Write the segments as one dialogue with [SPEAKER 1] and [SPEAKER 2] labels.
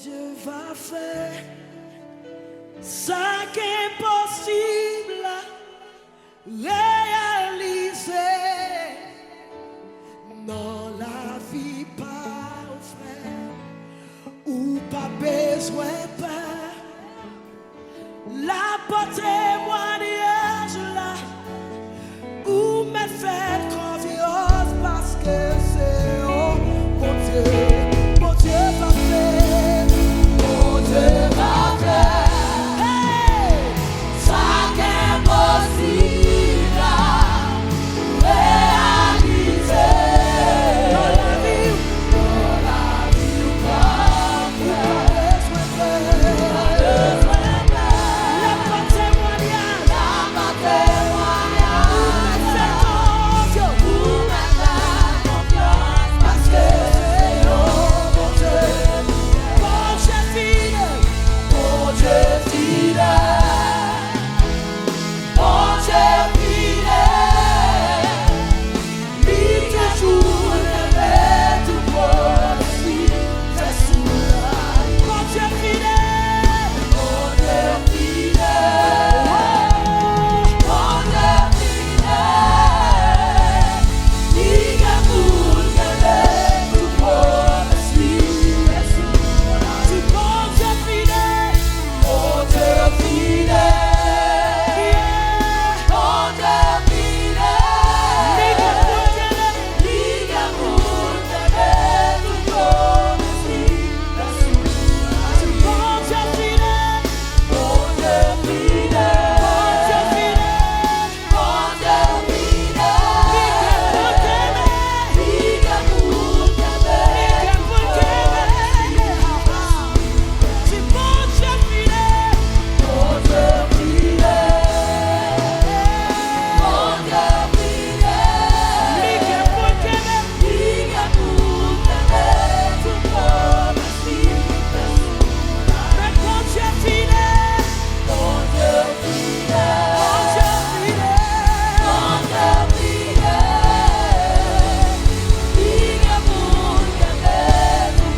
[SPEAKER 1] Dieu va faire ça qui est possible réaliser dans la vie parfaite ou pas besoin peur. La bonne témoignage là où me fait confiance parce que c'est oh mon Dieu va faire, mon Dieu va faire, hey, ça qui est possible réaliser dans la vie ou pas besoin faire. La bonne témoignage, parce que c'est oh mon Dieu, bon Dieu fidèle, bon Dieu fidèle, il toujours levé tout possible, c'est souverain, bon Dieu fidèle, bon Dieu fidèle, bon Dieu fidèle, il a tout levé tout possible, c'est souverain, c'est bon Dieu fidèle, bon Dieu fidèle, bon Dieu fidèle, il a tout levé tout possible, c'est souverain, c'est bon Dieu fidèle, bon Dieu fidèle, bon Dieu fidèle, il a tout levé tout possible, c'est bon Dieu fidèle, bon Dieu fidèle, bon Dieu fidèle, il a tout levé tout possible, mais bon Dieu fidèle, bon Dieu fidèle, bon Dieu fidèle, il a tout levé tout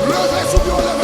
[SPEAKER 2] Levez sous Dieu, levez.